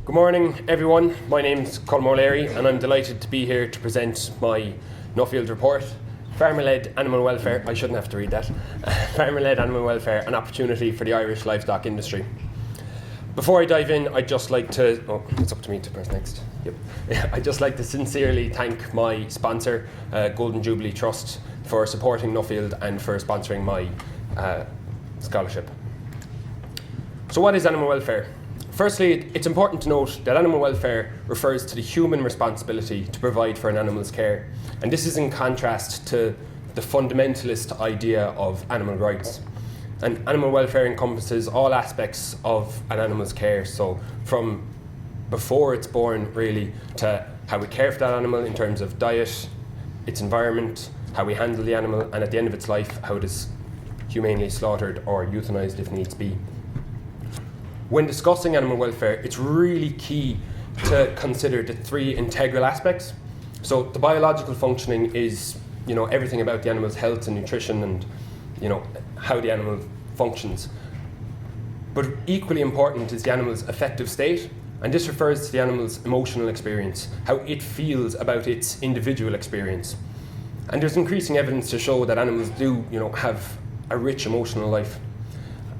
Good morning, everyone. My name's Colm, and I'm delighted to be here to present my Nuffield report, Farmer-led Animal Welfare. I shouldn't have to read that. Farmer-led Animal Welfare, an opportunity for the Irish livestock industry. Before I dive in, I'd just like to, it's up to me to press next. Yep. I'd just like to sincerely thank my sponsor, Golden Jubilee Trust, for supporting Nuffield and for sponsoring my scholarship. So what is animal welfare? Firstly, it's important to note that animal welfare refers to the human responsibility to provide for an animal's care. And this is in contrast to the fundamentalist idea of animal rights. And animal welfare encompasses all aspects of an animal's care. So from before it's born, really, to how we care for that animal in terms of diet, its environment, how we handle the animal, and at the end of its life, how it is humanely slaughtered or euthanized if needs be. When discussing animal welfare, it's really key to consider the three integral aspects. So the biological functioning is, everything about the animal's health and nutrition and, how the animal functions. But equally important is the animal's affective state, and this refers to the animal's emotional experience, how it feels about its individual experience. And there's increasing evidence to show that animals do, have a rich emotional life.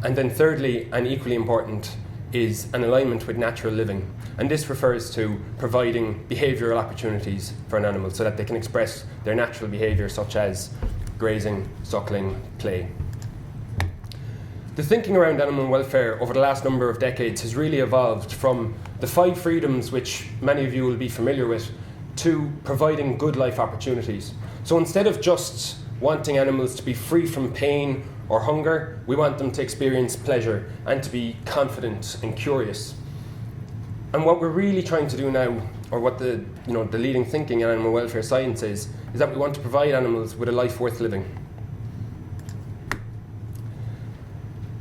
And then thirdly, and equally important, is an alignment with natural living. And this refers to providing behavioural opportunities for an animal so that they can express their natural behaviour, such as grazing, suckling, play. The thinking around animal welfare over the last number of decades has really evolved from the 5 freedoms, which many of you will be familiar with, to providing good life opportunities. So instead of just wanting animals to be free from pain or hunger, we want them to experience pleasure and to be confident and curious. And what we're really trying to do now, or what the leading thinking in animal welfare science is that we want to provide animals with a life worth living.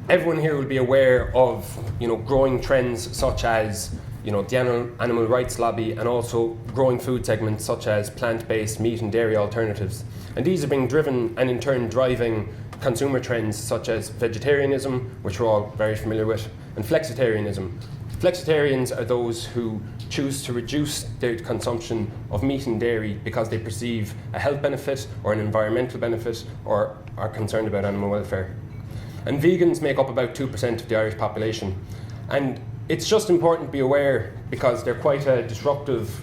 Everyone here will be aware of growing trends such as the animal rights lobby, and also growing food segments such as plant-based meat and dairy alternatives. And these are being driven and in turn driving consumer trends such as vegetarianism, which we're all very familiar with, and flexitarianism. Flexitarians are those who choose to reduce their consumption of meat and dairy because they perceive a health benefit or an environmental benefit or are concerned about animal welfare. And vegans make up about 2% of the Irish population. And it's just important to be aware, because they're quite a disruptive,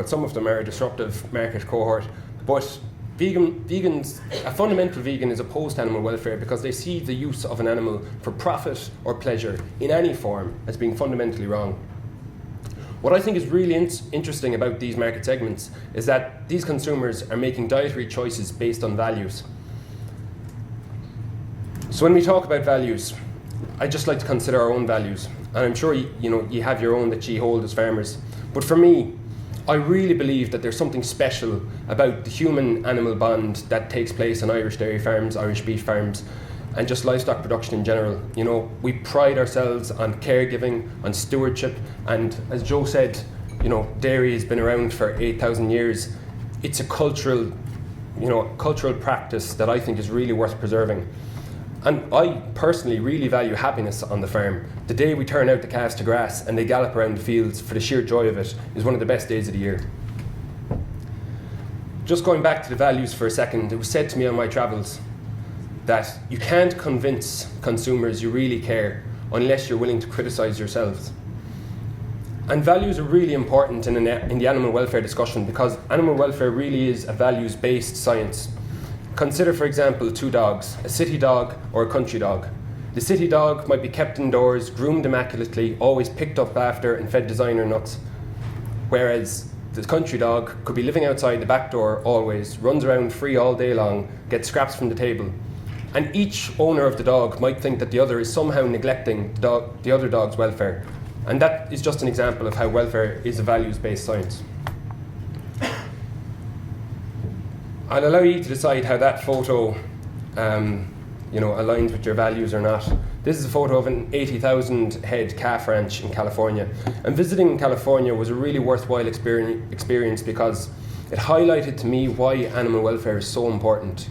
some of them are a disruptive market cohort, but a fundamental vegan is opposed to animal welfare because they see the use of an animal for profit or pleasure in any form as being fundamentally wrong. What I think is really interesting about these market segments is that these consumers are making dietary choices based on values. So when we talk about values, I'd just like to consider our own values. And I'm sure you have your own that you hold as farmers. But for me, I really believe that there's something special about the human-animal bond that takes place on Irish dairy farms, Irish beef farms, and just livestock production in general. We pride ourselves on caregiving, on stewardship, and as Joe said, dairy has been around for 8,000 years. It's a cultural practice that I think is really worth preserving. And I personally really value happiness on the farm. The day we turn out the calves to grass and they gallop around the fields for the sheer joy of it is one of the best days of the year. Just going back to the values for a second, it was said to me on my travels that you can't convince consumers you really care unless you're willing to criticise yourselves. And values are really important in the animal welfare discussion, because animal welfare really is a values-based science. Consider, for example, 2 dogs, a city dog or a country dog. The city dog might be kept indoors, groomed immaculately, always picked up after and fed designer nuts. Whereas the country dog could be living outside the back door always, runs around free all day long, gets scraps from the table. And each owner of the dog might think that the other is somehow neglecting the other dog's welfare. And that is just an example of how welfare is a values-based science. I'll allow you to decide how that photo aligns with your values or not. This is a photo of an 80,000 head calf ranch in California. And visiting California was a really worthwhile experience because it highlighted to me why animal welfare is so important.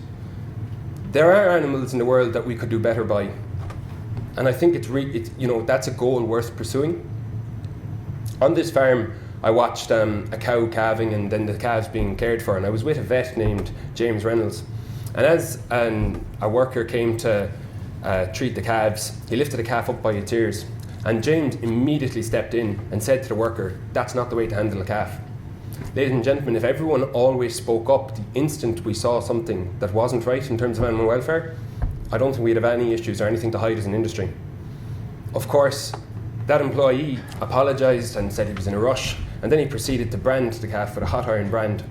There are animals in the world that we could do better by. And I think that's a goal worth pursuing. On this farm, I watched a cow calving and then the calves being cared for, and I was with a vet named James Reynolds. And as a worker came to treat the calves, he lifted a calf up by its ears, and James immediately stepped in and said to the worker, "That's not the way to handle a calf." Ladies and gentlemen, if everyone always spoke up the instant we saw something that wasn't right in terms of animal welfare, I don't think we'd have any issues or anything to hide as an industry. Of course, that employee apologised and said he was in a rush, and then he proceeded to brand the calf with a hot iron brand.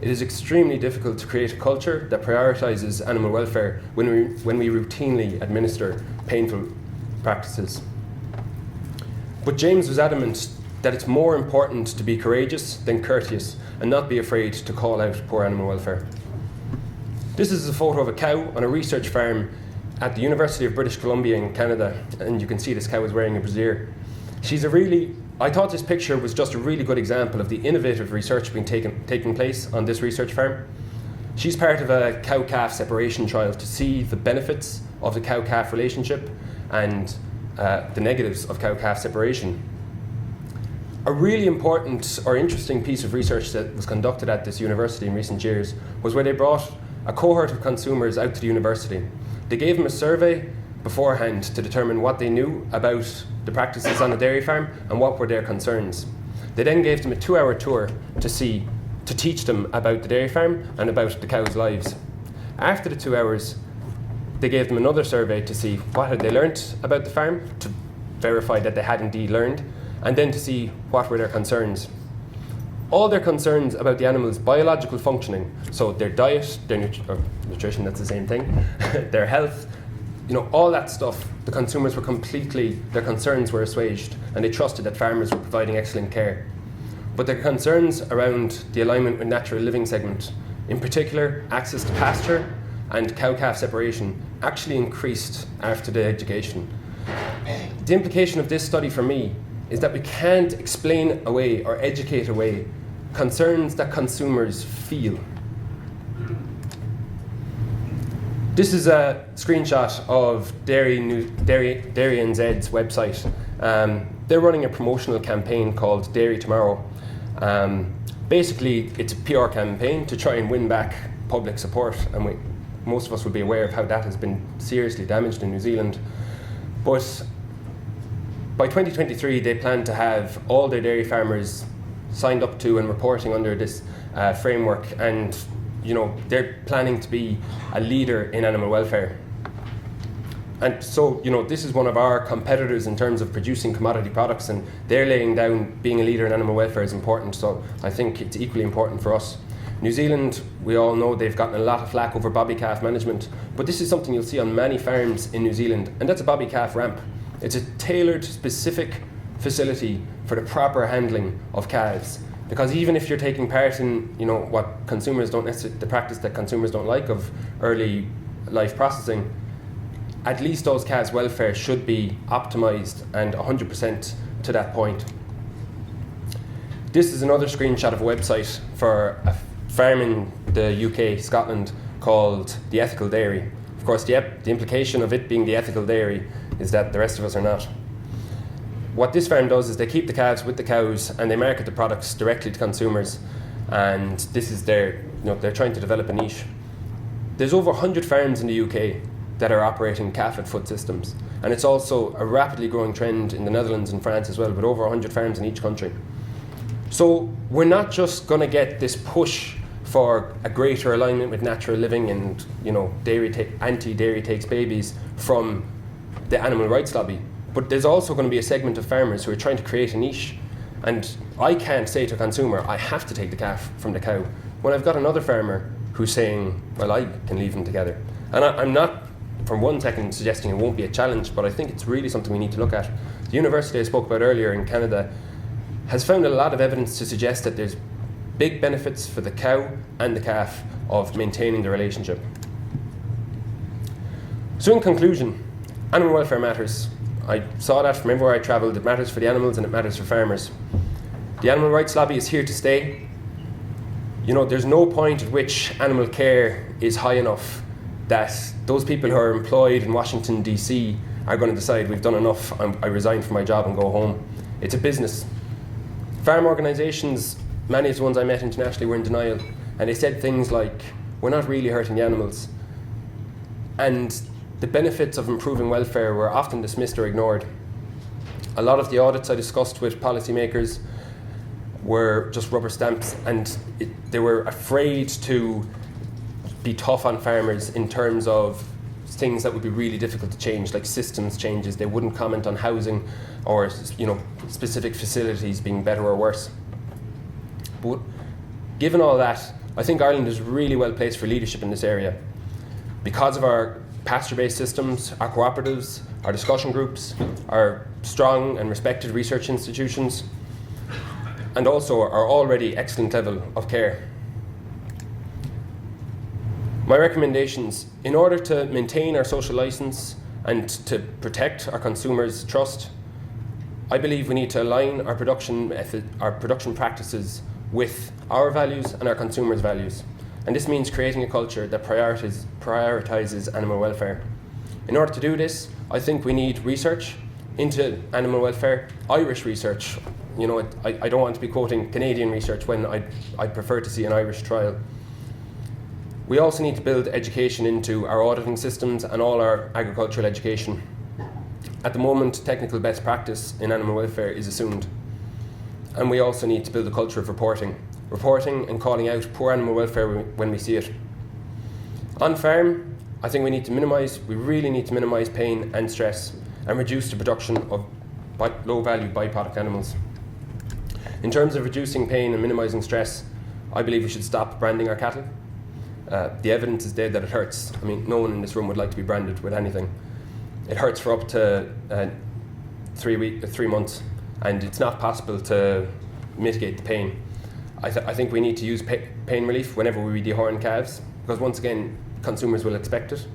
It is extremely difficult to create a culture that prioritises animal welfare when we routinely administer painful practices. But James was adamant that it's more important to be courageous than courteous and not be afraid to call out poor animal welfare. This is a photo of a cow on a research farm at the University of British Columbia in Canada, and you can see this cow is wearing a brassiere. I thought this picture was just a really good example of the innovative research being taking place on this research farm. She's part of a cow-calf separation trial to see the benefits of the cow-calf relationship and the negatives of cow-calf separation. A really important or interesting piece of research that was conducted at this university in recent years was where they brought a cohort of consumers out to the university. They gave them a survey beforehand to determine what they knew about the practices on a dairy farm and what were their concerns. They then gave them a 2-hour tour to teach them about the dairy farm and about the cows' lives. After the 2 hours, they gave them another survey to see what had they learnt about the farm, to verify that they had indeed learned, and then to see what were their concerns. All their concerns about the animal's biological functioning, so their diet, their nutrition, that's the same thing, their health, all that stuff, the consumers were their concerns were assuaged, and they trusted that farmers were providing excellent care. But their concerns around the alignment with natural living segment, in particular access to pasture and cow-calf separation, actually increased after the education. The implication of this study for me is that we can't explain away or educate away concerns that consumers feel. This is a screenshot of Dairy NZ's website. They're running a promotional campaign called Dairy Tomorrow. Basically, it's a PR campaign to try and win back public support, and most of us would be aware of how that has been seriously damaged in New Zealand. But by 2023, they plan to have all their dairy farmers signed up to and reporting under this framework, and they're planning to be a leader in animal welfare. And so, this is one of our competitors in terms of producing commodity products, and they're laying down being a leader in animal welfare is important, so I think it's equally important for us. New Zealand, we all know they've gotten a lot of flack over bobby calf management, but this is something you'll see on many farms in New Zealand, and that's a bobby calf ramp. It's a tailored, specific facility for the proper handling of calves. Because even if you're taking part in, what consumers don't necessarily, the practice that consumers don't like of early life processing, at least those calves' welfare should be optimised and 100% to that point. This is another screenshot of a website for a farm in the UK, Scotland, called The Ethical Dairy. Of course, the implication of it being the ethical dairy is that the rest of us are not. What this farm does is they keep the calves with the cows and they market the products directly to consumers, and this is they're trying to develop a niche. There's over 100 farms in the UK that are operating calf at foot systems, and it's also a rapidly growing trend in the Netherlands and France as well, with over 100 farms in each country. So we're not just going to get this push for a greater alignment with natural living and anti-dairy takes babies from the animal rights lobby, but there's also going to be a segment of farmers who are trying to create a niche. And I can't say to a consumer, I have to take the calf from the cow, when I've got another farmer who's saying, well, I can leave them together. And I'm not for 1 second suggesting it won't be a challenge, but I think it's really something we need to look at. The university I spoke about earlier in Canada has found a lot of evidence to suggest that there's big benefits for the cow and the calf of maintaining the relationship. So in conclusion, animal welfare matters. I saw that from everywhere I travelled. It matters for the animals and it matters for farmers. The animal rights lobby is here to stay. There's no point at which animal care is high enough that those people who are employed in Washington, D.C. are going to decide we've done enough, I resign from my job and go home. It's a business. Farm organisations, many of the ones I met internationally, were in denial, and they said things like, we're not really hurting the animals. And the benefits of improving welfare were often dismissed or ignored. A lot of the audits I discussed with policymakers were just rubber stamps, and they were afraid to be tough on farmers in terms of things that would be really difficult to change, like systems changes. They wouldn't comment on housing or specific facilities being better or worse. But given all that, I think Ireland is really well placed for leadership in this area because of our pasture-based systems, our cooperatives, our discussion groups, our strong and respected research institutions, and also our already excellent level of care. My recommendations: in order to maintain our social licence and to protect our consumers' trust, I believe we need to align our production practices with our values and our consumers' values. And this means creating a culture that prioritises animal welfare. In order to do this, I think we need research into animal welfare, Irish research. I don't want to be quoting Canadian research when I'd prefer to see an Irish trial. We also need to build education into our auditing systems and all our agricultural education. At the moment, technical best practice in animal welfare is assumed. And we also need to build a culture of reporting and calling out poor animal welfare when we see it. On farm, I think we really need to minimise pain and stress and reduce the production of low-value byproduct animals. In terms of reducing pain and minimising stress, I believe we should stop branding our cattle. The evidence is there that it hurts. I mean, no one in this room would like to be branded with anything. It hurts for up to 3 months, and it's not possible to mitigate the pain. I think we need to use pain relief whenever we dehorn calves, because once again, consumers will expect it.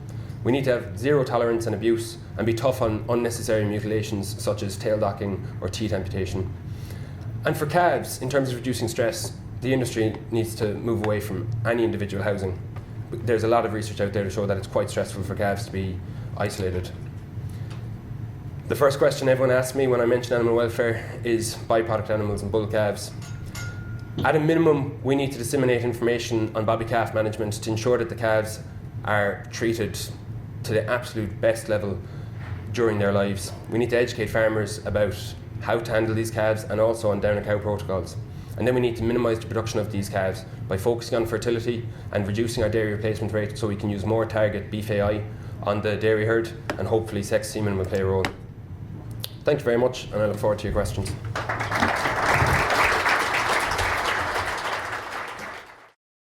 We need to have zero tolerance and abuse and be tough on unnecessary mutilations such as tail docking or teat amputation. And for calves, in terms of reducing stress, the industry needs to move away from any individual housing. There's a lot of research out there to show that it's quite stressful for calves to be isolated. The first question everyone asks me when I mention animal welfare is byproduct animals and bull calves. At a minimum, we need to disseminate information on bobby calf management to ensure that the calves are treated to the absolute best level during their lives. We need to educate farmers about how to handle these calves and also on down a cow protocols. And then we need to minimise the production of these calves by focusing on fertility and reducing our dairy replacement rate so we can use more target beef AI on the dairy herd, and hopefully sex semen will play a role. Thank you very much, and I look forward to your questions.